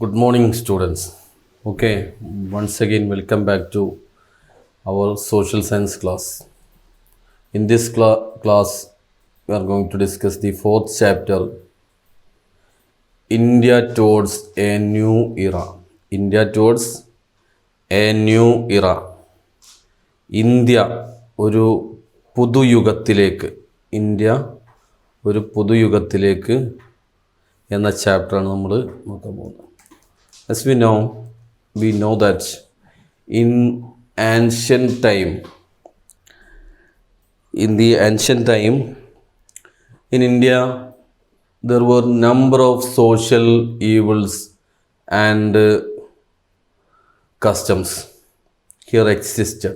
Good morning, students. Okay, once again, welcome back to our social science class. In this class, we are going to discuss the fourth chapter, India towards a new era. India towards a new era. India ഒരു പുതുയുഗത്തിലേക്ക് എന്ന ചാപ്റ്ററാണ് നമ്മൾ നോക്കാൻ പോകുന്നത്. As we know that in the ancient time, in India, there were number of social evils and customs here existed.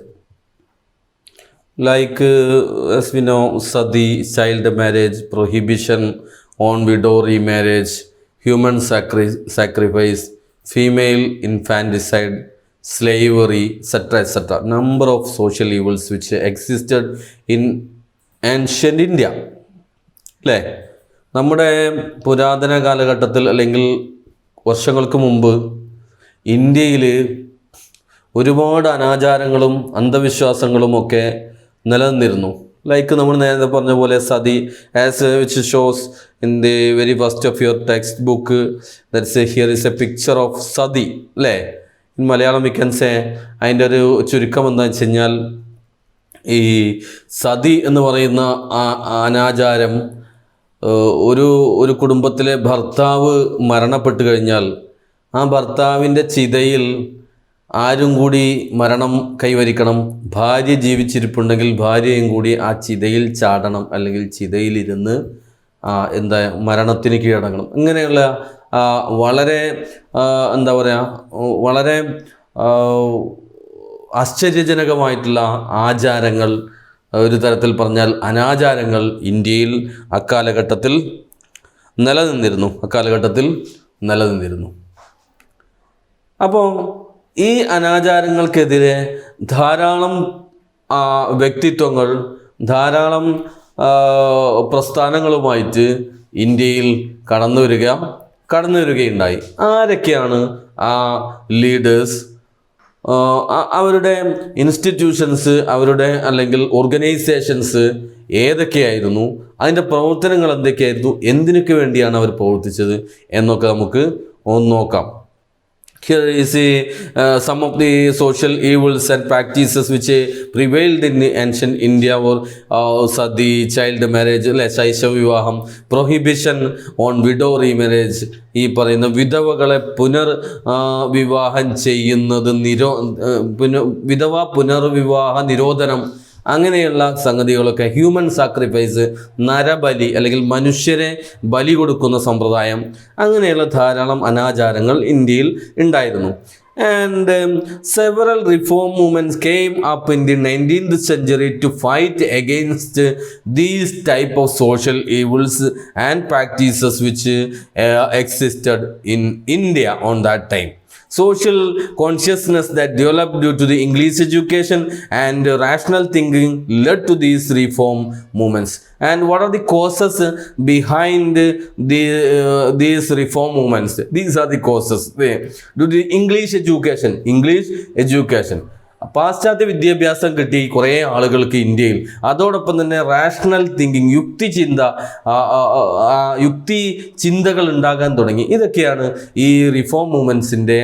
Like as we know, sati, child marriage, prohibition on widow remarriage, human sacrifice, female infanticide, slavery, etc. Number of social evils which existed in ancient India. അല്ലേ? നമ്മുടെ പുരാതന കാലഘട്ടത്തിൽ അല്ലെങ്കിൽ വർഷങ്ങൾക്ക് മുമ്പ് ഇന്ത്യയിൽ ഒരുപാട് അനാചാരങ്ങളും അന്ധവിശ്വാസങ്ങളും ഒക്കെ നിലനിന്നിരുന്നു. ലൈക്ക് നമ്മൾ നേരത്തെ പറഞ്ഞ പോലെ Sati, as which shows in the very first of your text book, that's here is a picture of Sati, അല്ലേ? In Malayalam we can say, അതിൻ്റെ ഒരു ചുരുക്കം എന്താണെന്ന് വെച്ച് കഴിഞ്ഞാൽ, ഈ സതി എന്ന് പറയുന്ന അനാചാരം ഒരു കുടുംബത്തിലെ ഭർത്താവ് മരണപ്പെട്ടു കഴിഞ്ഞാൽ ആ ഭർത്താവിൻ്റെ ചിതയിൽ ആരും കൂടി മരണം കൈവരിക്കണം. ഭാര്യ ജീവിച്ചിരിപ്പുണ്ടെങ്കിൽ ഭാര്യയും കൂടി ആ ചിതയിൽ ചാടണം, അല്ലെങ്കിൽ ചിതയിലിരുന്ന് മരണത്തിന് കീഴടങ്ങണം. ഇങ്ങനെയുള്ള വളരെ വളരെ ആശ്ചര്യജനകമായിട്ടുള്ള ആചാരങ്ങൾ, ഒരു തരത്തിൽ പറഞ്ഞാൽ അനാചാരങ്ങൾ ഇന്ത്യയിൽ അക്കാലഘട്ടത്തിൽ നിലനിന്നിരുന്നു. അപ്പോൾ ഈ അനാചാരങ്ങൾക്കെതിരെ ധാരാളം വ്യക്തിത്വങ്ങൾ, ധാരാളം പ്രസ്ഥാനങ്ങളുമായിട്ട് ഇന്ത്യയിൽ കടന്നു വരികയുണ്ടായി. ആരൊക്കെയാണ് ആ ലീഡേഴ്സ്? അവരുടെ ഇൻസ്റ്റിറ്റ്യൂഷൻസ്, അവരുടെ അല്ലെങ്കിൽ ഓർഗനൈസേഷൻസ് ഏതൊക്കെയായിരുന്നു? അതിൻ്റെ പ്രവർത്തനങ്ങൾ എന്തൊക്കെയായിരുന്നു? എന്തിനൊക്കെ വേണ്ടിയാണ് അവർ പ്രവർത്തിച്ചത് എന്നൊക്കെ നമുക്ക് ഒന്ന് നോക്കാം. Here is some of the social evils and practices which prevailed in ancient India were sati, child marriage, ശൈശവ വിവാഹം, prohibition on widow remarriage, ഈ പറയുന്ന വിധവകളെ വിവാഹം ചെയ്യുന്നത്, വിധവ പുനർവിവാഹ നിരോധനം, അങ്ങനെയുള്ള സംഗതികളൊക്കെ, ഹ്യൂമൻ സാക്രിഫൈസ്, നരബലി അല്ലെങ്കിൽ മനുഷ്യരെ ബലി കൊടുക്കുന്ന സമ്പ്രദായം, അങ്ങനെയുള്ള ധാരാളം അനാചാരങ്ങൾ ഇന്ത്യയിൽ ഉണ്ടായിരുന്നു. And several reform movements came up in the 19th century to fight against these type of social evils and practices which existed in India on that time. Social consciousness that developed due to the English education and rational thinking led to these reform movements. And what are the causes behind these reform movements? These are the causes. Due to English education. പാശ്ചാത്യ വിദ്യാഭ്യാസം കിട്ടി കുറേ ആളുകൾക്ക് ഇന്ത്യയിൽ. അതോടൊപ്പം തന്നെ rational thinking, യുക്തി ചിന്തകൾ ഉണ്ടാകാൻ തുടങ്ങി. ഇതൊക്കെയാണ് ഈ റിഫോം മൂവ്മെൻറ്റ്സിൻ്റെ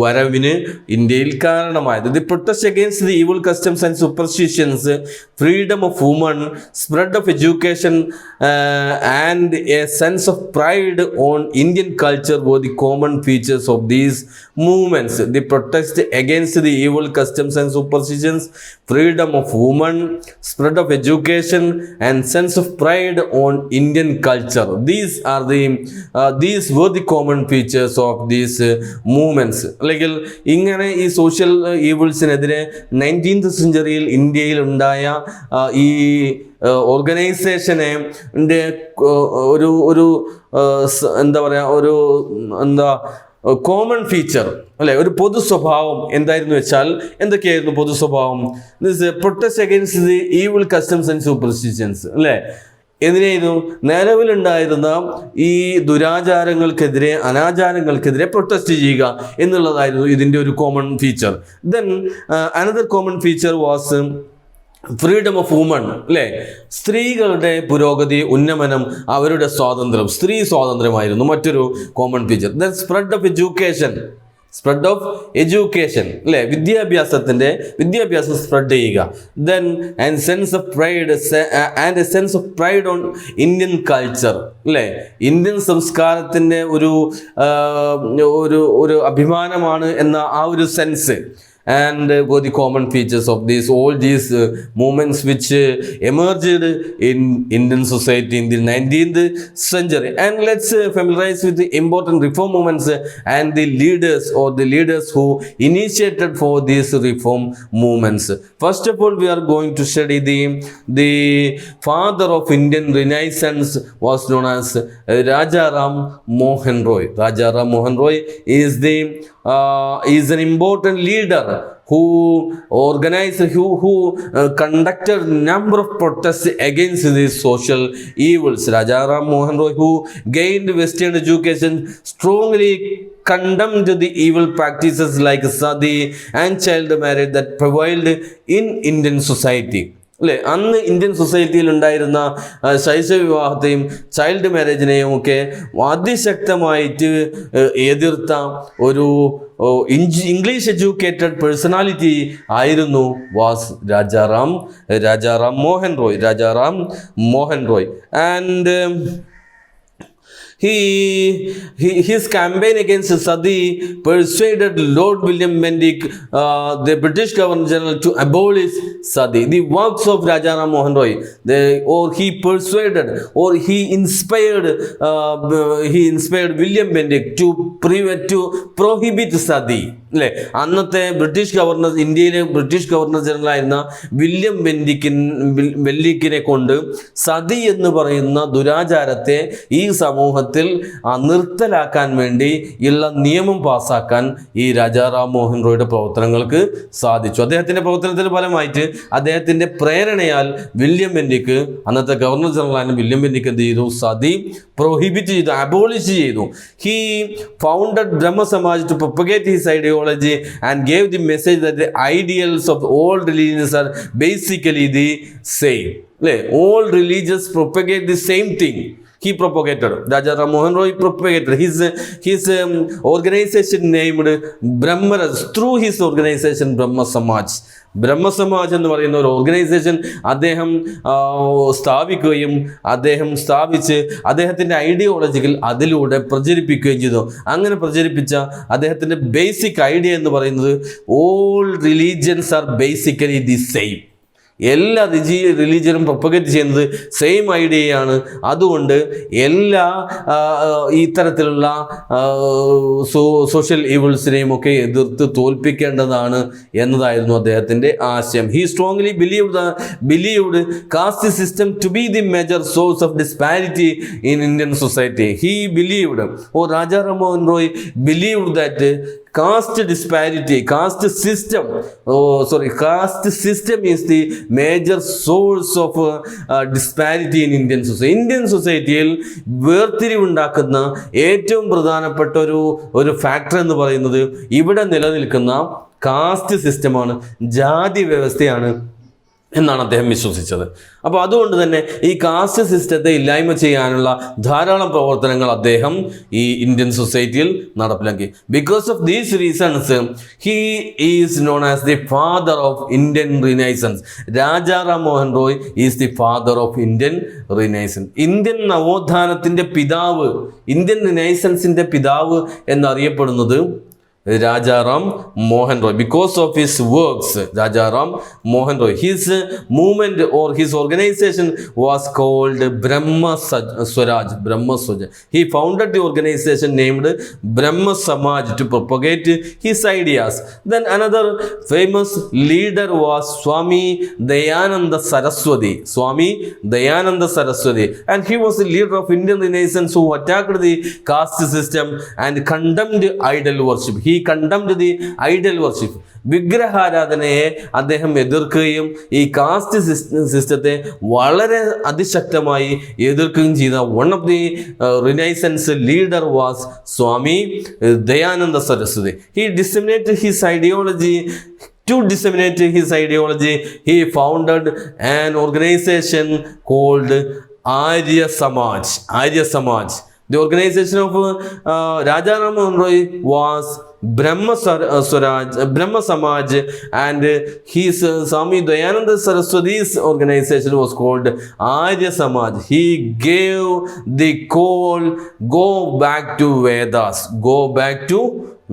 വരവിന് ഇന്ത്യയിൽ കാരണമായത്. The protest against the evil customs and superstitions, freedom of woman, spread of education and A sense of pride on Indian culture were the common features of these movements. The protest against the evil customs and superstitions, freedom of women, spread of education and sense of pride on Indian culture. These were the common features of these movements. അല്ലെങ്കിൽ ഇങ്ങനെ ഈ social ഈവിൾസിനെതിരെ 19th സെഞ്ചുറിയിൽ ഇന്ത്യയിൽ ഉണ്ടായ ഈ ഓർഗനൈസേഷനെ ഒരു common feature, അല്ലെ, ഒരു പൊതു സ്വഭാവം എന്തായിരുന്നു വെച്ചാൽ, എന്തൊക്കെയായിരുന്നു പൊതു സ്വഭാവം? Protest against the evil customs and superstitions, അല്ലേ? എന്തിനായിരുന്നു? നിലവിലുണ്ടായിരുന്ന ഈ ദുരാചാരങ്ങൾക്കെതിരെ, അനാചാരങ്ങൾക്കെതിരെ പ്രൊട്ടസ്റ്റ് ചെയ്യുക എന്നുള്ളതായിരുന്നു ഇതിൻ്റെ ഒരു common feature. Then another common feature was freedom of woman, അല്ലേ? സ്ത്രീകളുടെ പുരോഗതി, ഉന്നമനം, അവരുടെ സ്വാതന്ത്ര്യം, സ്ത്രീ സ്വാതന്ത്ര്യമായിരുന്നു മറ്റൊരു common feature. Then spread of education, അല്ലേ? വിദ്യാഭ്യാസം സ്പ്രെഡ് ചെയ്യുക. Then and sense of pride on Indian culture, അല്ലേ? ഇന്ത്യൻ സംസ്കാരത്തിൻ്റെ ഒരു അഭിമാനമാണ് എന്ന ആ ഒരു sense. And were the common features of all these movements which emerged in Indian society in the 19th century. And let's familiarize with the important reform movements and the leaders who initiated for these reform movements. First of all, we are going to study the father of Indian Renaissance was known as Rajaram Mohan Roy. Rajaram Mohan Roy is an important leader who conducted number of protests against these social evils. Rajaram Mohan Roy, who gained Western education, strongly condemned the evil practices like sati and child marriage that prevailed in Indian society. അല്ലേ? അന്ന് Indian സൊസൈറ്റിയിൽ ഉണ്ടായിരുന്ന ശൈശവ വിവാഹത്തെയും child മാരേജിനെയും ഒക്കെ അതിശക്തമായിട്ട് എതിർത്ത ഒരു English educated personality ആയിരുന്നു Rajaram Mohan Roy. And his campaign against Sati persuaded Lord William Bentinck, the British Governor General, to abolish Sati. The works of Rajaram Mohan Roy, he inspired William Bentinck to prohibit Sati. അല്ലേ? അന്നത്തെ ഇന്ത്യയിലെ British governor general ആയിരുന്ന William ബെന്റിക്കിനെ കൊണ്ട് സതി എന്ന് പറയുന്ന ദുരാചാരത്തെ ഈ സമൂഹത്തിൽ നിർത്തലാക്കാൻ വേണ്ടി ഉള്ള നിയമം പാസ്സാക്കാൻ ഈ രാജാറാം മോഹൻ റോയുടെ പ്രവർത്തനങ്ങൾക്ക് സാധിച്ചു. അദ്ദേഹത്തിൻ്റെ പ്രവർത്തനത്തിന് ഫലമായിട്ട്, അദ്ദേഹത്തിൻ്റെ പ്രേരണയാൽ വില്യം ബെന്റിക്ക്, അന്നത്തെ ഗവർണർ ജനറൽ വില്യം ബെന്റിക്ക് എന്ത് ചെയ്തു? സതി പ്രൊഹിബിറ്റ് ചെയ്തു, അബോളിഷ് ചെയ്തു. He founded Brahmo Samaj to propagate his ideology and gave the message that the ideals of all religions are basically the same. All religions propagate the same thing. He propagated. Rajaram Mohan Roy propagated his organization named Brahmaraj. Through his organization Brahma Samaj എന്ന് പറയുന്ന ഒരു organisation അദ്ദേഹം സ്ഥാപിക്കുകയും അദ്ദേഹത്തിൻ്റെ ഐഡിയോളജികൾ അതിലൂടെ പ്രചരിപ്പിക്കുകയും ചെയ്തു. അങ്ങനെ പ്രചരിപ്പിച്ച അദ്ദേഹത്തിൻ്റെ ബേസിക് ഐഡിയ എന്ന് പറയുന്നത് all religions are basically the same. എല്ലാ റിലീജിയനും പ്രൊപ്പഗേറ്റ് ചെയ്യുന്നത് സെയിം ഐഡിയയാണ്. അതുകൊണ്ട് എല്ലാ ഇത്തരത്തിലുള്ള സോഷ്യൽ ഈവിൾസിനെയും ഒക്കെ എതിർത്ത് തോൽപ്പിക്കേണ്ടതാണ് എന്നതായിരുന്നു അദ്ദേഹത്തിൻ്റെ ആശയം. He strongly believed caste system to be the major source of disparity in Indian society. Rajaram Mohan Roy believed that caste system is the major source of disparity in Indian society. Indian സൊസൈറ്റിയിൽ വേർതിരിവുണ്ടാക്കുന്ന ഏറ്റവും പ്രധാനപ്പെട്ട ഒരു ഫാക്ടർ എന്ന് പറയുന്നത് ഇവിടെ നിലനിൽക്കുന്ന കാസ്റ്റ് സിസ്റ്റമാണ്, ജാതി വ്യവസ്ഥയാണ് എന്നാണ് അദ്ദേഹം വിശ്വസിച്ചത്. അപ്പോൾ അതുകൊണ്ട് തന്നെ ഈ കാസ്റ്റ് സിസ്റ്റത്തെ ഇല്ലായ്മ ചെയ്യാനുള്ള ധാരാളം പ്രവർത്തനങ്ങൾ അദ്ദേഹം ഈ ഇന്ത്യൻ സൊസൈറ്റിയിൽ നടപ്പിലാക്കി. Because of these reasons he is known as the father of Indian renaissance. Rajaram Mohan Roy is the father of Indian renaissance. Indian നവോത്ഥാനത്തിൻ്റെ പിതാവ്, ഇന്ത്യൻ റിനൈസൻസിൻ്റെ പിതാവ് എന്നറിയപ്പെടുന്നത് Rajaram Mohan Roy. Because of his works, Rajaram Mohan Roy, his movement or his organization was called Brahma Swaraj. He founded the organization named Brahma Samaj to propagate his ideas. Then another famous leader was Swami Dayananda Saraswati. And he was the leader of Indian Renaissance who attacked the caste system and condemned idol worship. He condemned the idol worship. വിഗ്രഹാരാധനയെ അദ്ദേഹം എതിർക്കുകയും ഈ cast സിസ്റ്റത്തെ വളരെ അതിശക്തമായി എതിർക്കുകയും ചെയ്ത one of the renaissance leader was Swami Dayananda Saraswati. He disseminated his ideology. To disseminate his ideology, he founded an organization called Arya Samaj. Arya Samaj. The organization of Raja Ram Mohan Roy was Brahma Samaj, and his Swami Dayananda Saraswati's organization was called Arya Samaj. He gave the call, go back to Vedas, go back to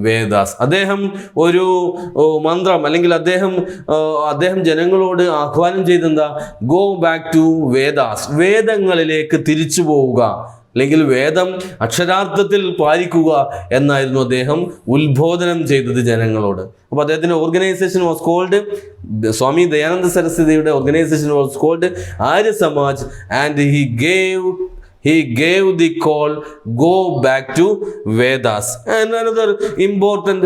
Vedas. അദ്ദേഹം ഒരു മന്ത്രം അല്ലെങ്കിൽ അദ്ദേഹം ജനങ്ങളോട് ആഹ്വാനം ചെയ്തെന്താ? Go back to Vedas, വേദങ്ങളിലേക്ക് തിരിച്ചു പോവുക, അല്ലെങ്കിൽ വേദം അക്ഷരാർത്ഥത്തിൽ പാലിക്കുക എന്നായിരുന്നു അദ്ദേഹം ഉത്ബോധനം ചെയ്തത് ജനങ്ങളോട്. അപ്പോൾ അദ്ദേഹത്തിൻ്റെ organization was called, Swami Dayananda സരസ്വതിയുടെ organization was called Arya Samaj, and he gave the call, go back to Vedas. And another important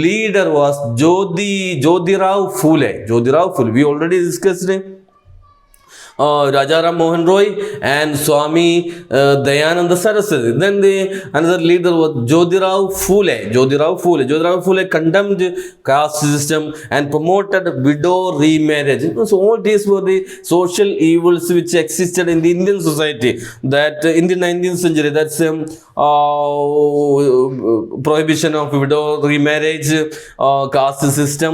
leader was Jyotirao Phule. We already discussed Raja Ram Mohan Roy and Swami Dayananda Saraswati. Then another leader was Jyotirao Phule condemned caste system and promoted widow remarriage. So all these were the social evils which existed in the Indian society that in the 19th century. That's prohibition of widow remarriage, caste system,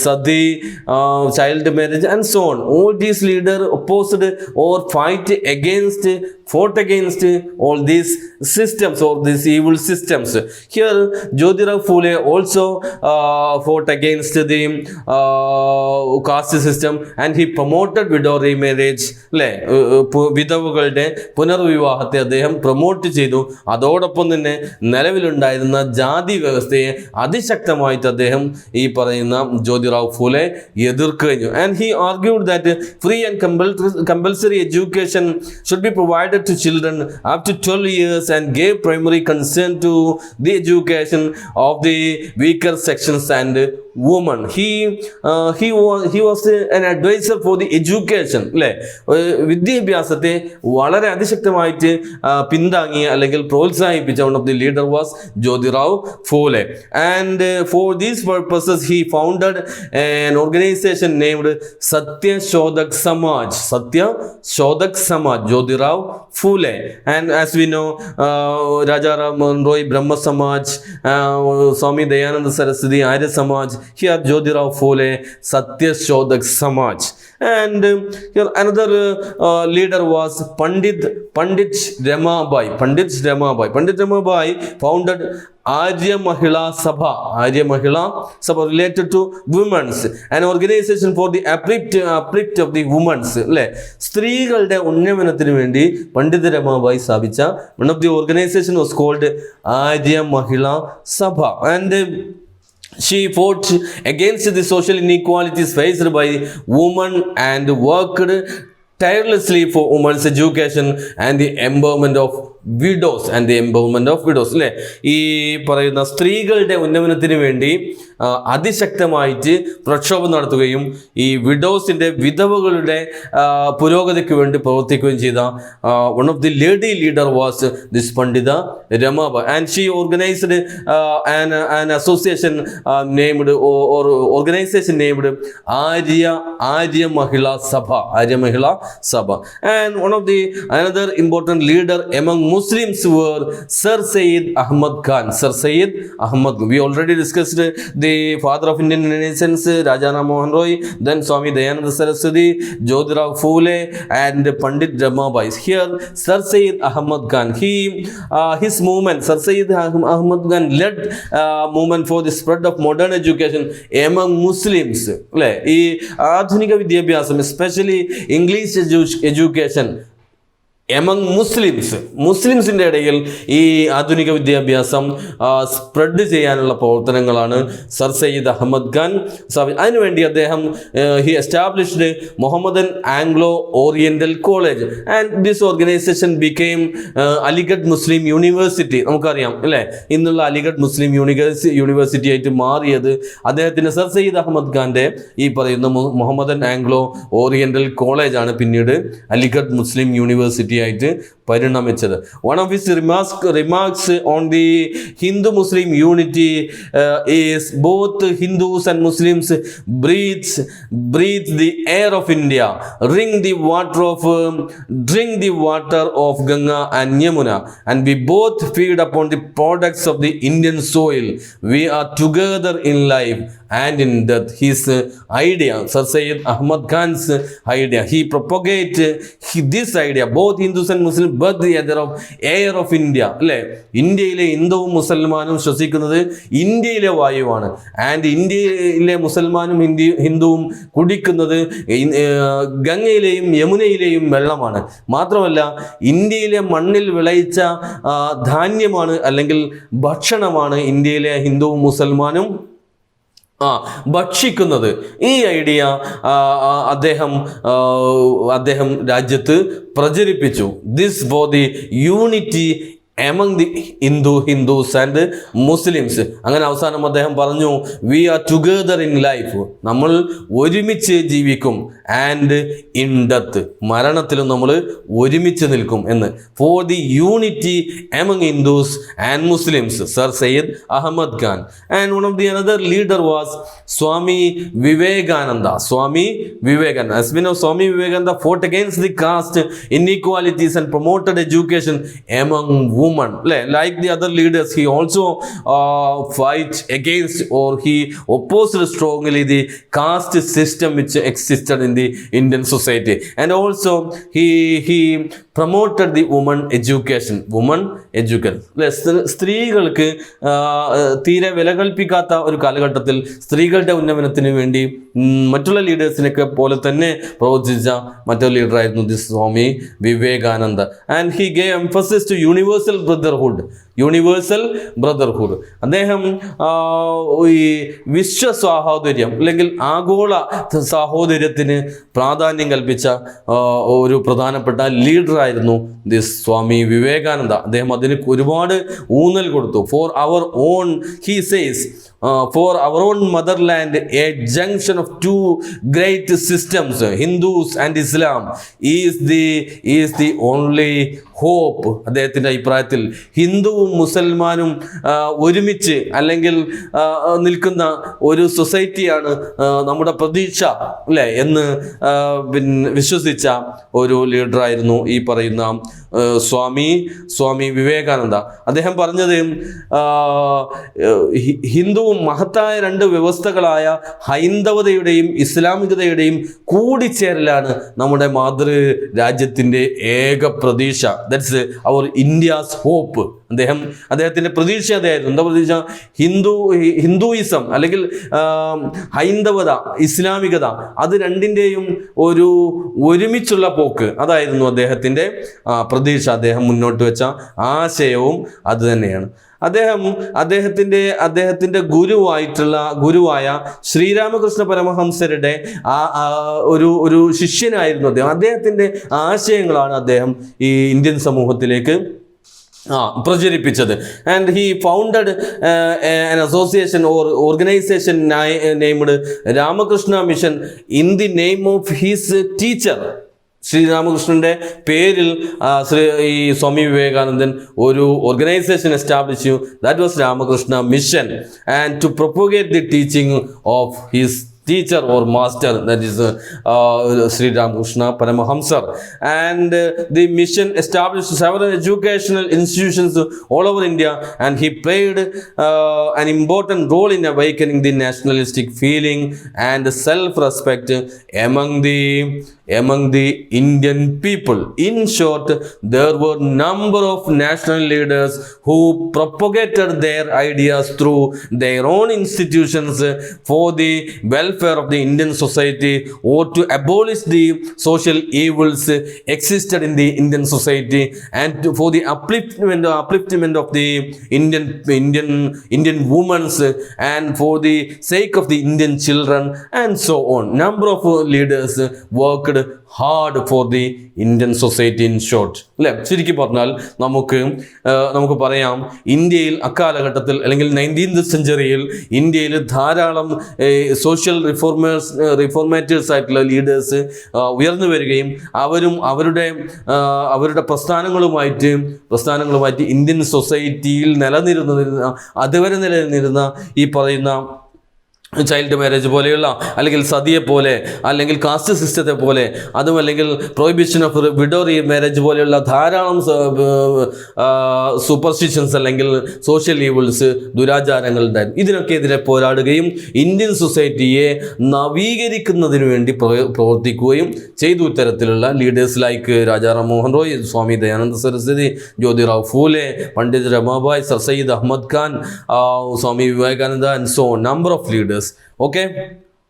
sati, child marriage, and so on. All these leaders opposed or fought against all these systems or these evil systems. Here Jyotirao Phule also fought against the caste system, and he promoted widow remarriage. വിധവകളുടെ പുനർവിവാഹത്തെ അദ്ദേഹം promote ചെയ്തു. അതോടൊപ്പം തന്നെ നിലവിലുണ്ടായിരുന്ന ജാതി വ്യവസ്ഥയെ അതിശക്തമായിട്ട് അദ്ദേഹം ഈ പറയുന്ന ജ്യോതിറാവ് ഫൂലെ എതിർക്കുകയും. And he argued that free and compulsory education should be provided to children up to 12 years and gave primary concern to the education of the weaker sections and women. He was an advisor for the education. വിദ്യാഭ്യാസത്തെ വളരെ അതിശക്തമായിട്ട് പിന്താങ്ങിയ അല്ലെങ്കിൽ പ്രോത്സാഹിപ്പിച്ച one of the leader was Jyotirao Phule. And for these purposes he founded an organization named Satya Shodhak Samaj. Jyotirao Phule. And as we know, Raja Ram Mohan Roy, Brahma Samaj, Swami Dayananda Saraswati, Arya Samaj. Here Jyotirao Phule, Satya Shodhak Samaj. And another leader was Pandit Ramabai. Pandit Ramabai founded Arya Mahila Sabha related to women's, an organization for the uplift of the women's. സ്ത്രീകളുടെ ഉന്നമനത്തിന് വേണ്ടി പണ്ഡിത രമാബായി സ്ഥാപിച്ച one of the organization was called Arya Mahila Sabha. And she fought against the social inequalities faced by women and worked tirelessly for women's education and the empowerment of widows. അല്ലേ? ഈ പറയുന്ന സ്ത്രീകളുടെ ഉന്നമനത്തിന് വേണ്ടി അതിശക്തമായിട്ട് പ്രക്ഷോഭം നടത്തുകയും ഈ വിഡോസിൻ്റെ വിധവകളുടെ പുരോഗതിക്ക് വേണ്ടി പ്രവർത്തിക്കുകയും ചെയ്ത one of the lady leader was this Pandita Ramabai. And she organized an association named or organization named Arya Mahila Sabha. And one of the another important leader among Muslims were Sir Syed Ahmad Khan. We already discussed the father of Indian Renaissance, Raja Ram Mohan Roy, then Swami Dayananda Saraswati, Jyotirao Phule, and Pandit Ramabai. Here Sir Syed Ahmad Khan, his movement, Sir Syed Ahmad Khan led movement for the spread of modern education among Muslims. ഈ ആധുനിക വിദ്യാഭ്യാസം, especially English education among മുസ്ലിംസിൻ്റെ ഇടയിൽ ഈ ആധുനിക വിദ്യാഭ്യാസം spread ചെയ്യാനുള്ള പ്രവർത്തനങ്ങളാണ് സർ സയ്യിദ് അഹമ്മദ് ഖാൻ അതിനുവേണ്ടി അദ്ദേഹം he established Mohammedan Anglo Oriental College and this organization became Aligarh Muslim University. നമുക്കറിയാം അല്ലേ, ഇന്നുള്ള അലിഗഡ് മുസ്ലിം യൂണിവേഴ്സിറ്റി ആയിട്ട് മാറിയത് അദ്ദേഹത്തിന് സർ സയ്യിദ് അഹമ്മദ് ഖാൻ്റെ ഈ പറയുന്ന മുഹമ്മദൻ ആംഗ്ലോ ഓറിയന്റൽ കോളേജാണ് പിന്നീട് അലിഗഡ് മുസ്ലിം യൂണിവേഴ്സിറ്റി ആയിട്ട് പരിണമിച്ചത്. One of his remarks on the Hindu Muslim unity is both Hindus and Muslims breathe the air of India, drink the water of Ganga and Yamuna, and we both feed upon the products of the Indian soil. We are together in life and in death. His idea, Sir Syed Ahmad Khan's idea, he propagate this idea, both Hindus and Muslims birth the air of India. അല്ലേ, ഇന്ത്യയിലെ ഹിന്ദുവും മുസൽമാനും ശ്വസിക്കുന്നത് ഇന്ത്യയിലെ വായുവാണ്. And ഇന്ത്യയിലെ മുസൽമാനും ഹിന്ദുവും കുടിക്കുന്നത് ഗംഗയിലെയും യമുനയിലെയും വെള്ളമാണ്. മാത്രമല്ല ഇന്ത്യയിലെ മണ്ണിൽ വിളയിച്ച ധാന്യമാണ് അല്ലെങ്കിൽ ഭക്ഷണമാണ് ഇന്ത്യയിലെ ഹിന്ദുവും മുസൽമാനും ഭക്ഷിക്കുന്നത്. ഈ ഐഡിയ അദ്ദേഹം രാജ്യത്ത് പ്രചരിപ്പിച്ചു. This for the unity among the Hindus and Muslims. അങ്ങനെ അവസാനം അദ്ദേഹം പറഞ്ഞു, we are together in life, നമ്മൾ ഒരുമിച്ച് ജീവിക്കും, ആൻഡ് ഇൻ ഡെത്ത്, മരണത്തിലും നമ്മൾ ഒരുമിച്ച് നിൽക്കും എന്ന്. For the unity among Hindus and Muslims, Sir Sayyid Ahmed Khan. And one of the another leader was Swami Vivekananda. Swami Vivekananda fought against the caste inequalities and promoted education among women. Like the other leaders, he also fight against, or he opposed strongly the caste system which existed in the Indian society. And also he promoted the woman education. സ്ത്രീകൾക്ക് തീരെ വില കൽപ്പിക്കാത്ത ഒരു കാലഘട്ടത്തിൽ സ്ത്രീകളുടെ ഉന്നമനത്തിന് വേണ്ടി മറ്റുള്ള ലീഡേഴ്സിനൊക്കെ പോലെ തന്നെ പ്രവർത്തിച്ച മറ്റൊരു ലീഡറായിരുന്നു the Swami Vivekananda. And he gave emphasis to universal brotherhood. അദ്ദേഹം ഈ വിശ്വ സാഹോദര്യം അല്ലെങ്കിൽ ആഗോള സാഹോദര്യത്തിന് പ്രാധാന്യം കൽപ്പിച്ച ഒരു പ്രധാനപ്പെട്ട ലീഡറായിരുന്നു ദി സ്വാമി വിവേകാനന്ദ. അദ്ദേഹം അതിന് ഒരുപാട് ഊന്നൽ കൊടുത്തു. For our own, he says, for our own motherland, a junction of two great systems, Hindus and Islam, is the only hope. അദ്ദേഹത്തിൻ്റെ അഭിപ്രായത്തിൽ ഹിന്ദുവും മുസൽമാനും ഒരുമിച്ച് അല്ലെങ്കിൽ നിൽക്കുന്ന ഒരു സൊസൈറ്റിയാണ് നമ്മുടെ പ്രതീക്ഷ, അല്ലേ എന്ന് വിശ്വസിച്ച ഒരു ലീഡറായിരുന്നു ഈ പറയുന്ന സ്വാമി വിവേകാനന്ദ. അദ്ദേഹം പറഞ്ഞത് ഹിന്ദുവും മഹത്തായ രണ്ട് വ്യവസ്ഥകളായ ഹൈന്ദവതയുടെയും ഇസ്ലാമികതയുടെയും കൂടിച്ചേരലാണ് നമ്മുടെ മാതൃ രാജ്യത്തിൻ്റെ ഏക പ്രതീക്ഷ. That's our India's hope. അദ്ദേഹത്തിൻ്റെ പ്രതീക്ഷ അതായിരുന്നു. എന്താ പ്രതീക്ഷ? ഹിന്ദുയിസം അല്ലെങ്കിൽ ഹൈന്ദവത, ഇസ്ലാമികത, അത് രണ്ടിൻ്റെയും ഒരുമിച്ചുള്ള പോക്ക്, അതായിരുന്നു അദ്ദേഹത്തിൻ്റെ പ്രതീക്ഷ. അദ്ദേഹം മുന്നോട്ട് വെച്ച ആശയവും അത് തന്നെയാണ്. അദ്ദേഹത്തിൻ്റെ ഗുരുവായ ശ്രീരാമകൃഷ്ണ പരമഹംസരുടെ ഒരു ശിഷ്യനായിരുന്നു അദ്ദേഹം. അദ്ദേഹത്തിൻ്റെ ആശയങ്ങളാണ് അദ്ദേഹം ഈ ഇന്ത്യൻ സമൂഹത്തിലേക്ക് പ്രചരിപ്പിച്ചത്. And he founded an association or organization named Ramakrishna Mission in the name of his teacher. ശ്രീരാമകൃഷ്ണൻ്റെ പേരിൽ ഈ സ്വാമി വിവേകാനന്ദൻ ഒരു ഓർഗനൈസേഷൻ എസ്റ്റാബ്ലിഷ് ചെയ്തു. That was Ramakrishna Mission, and to propagate the teaching of his teacher or master, that is Sri Ramakrishna Paramahamsar. And the mission established several educational institutions all over India, and he played an important role in awakening the nationalistic feeling and self-respect among the among the Indian people. In short, there were number of national leaders who propagated their ideas through their own institutions for the welfare of the Indian society, or to abolish the social evils existed in the Indian society, and for the upliftment of the Indian women, and for the sake of the Indian children, and so on. Number of leaders worked hard for the Indian society, in short. അല്ലേ? ശരിക്കും പറഞ്ഞാൽ നമുക്ക് പറയാം, ഇന്ത്യയിൽ അക്കാലഘട്ടത്തിൽ അല്ലെങ്കിൽ 19th സെഞ്ചുറിയിൽ ഇന്ത്യയിൽ ധാരാളം social റിഫോർമേറ്റേഴ്സ് ആയിട്ടുള്ള ലീഡേഴ്സ് ഉയർന്നു വരികയും അവരും അവരുടെ പ്രസ്ഥാനങ്ങളുമായിട്ട് ഇന്ത്യൻ സൊസൈറ്റിയിൽ അതുവരെ നിലനിന്നിരുന്ന ഈ പറയുന്ന ചൈൽഡ് മാരേജ് പോലെയുള്ള, അല്ലെങ്കിൽ സതിയെ പോലെ, അല്ലെങ്കിൽ കാസ്റ്റ് സിസ്റ്റത്തെ പോലെ, അതും അല്ലെങ്കിൽ പ്രൊഹിബിഷൻ ഓഫ് വിഡോ മാരേജ് പോലെയുള്ള ധാരാളം സൂപ്പർസ്റ്റിഷൻസ് അല്ലെങ്കിൽ സോഷ്യൽ ഈവിൾസ്, ദുരാചാരങ്ങൾ ഉണ്ടായിരുന്നു. ഇതിനൊക്കെ എതിരെ പോരാടുകയും ഇന്ത്യൻ സൊസൈറ്റിയെ നവീകരിക്കുന്നതിന് വേണ്ടി പ്രവർത്തിക്കുകയും ചെയ്തു. ഇത്തരത്തിലുള്ള leaders like Rajaram Mohan Roy, Swami Dayananda Saraswati, Jyotirao Phule, Pandit Ramabai, Sir Sayyid Ahmed Khan, Swami Vivekananda, and so on, number of leaders. Okay,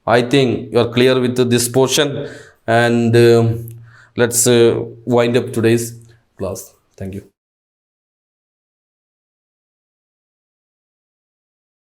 I think you are clear with this portion, and let's wind up today's class. Thank you.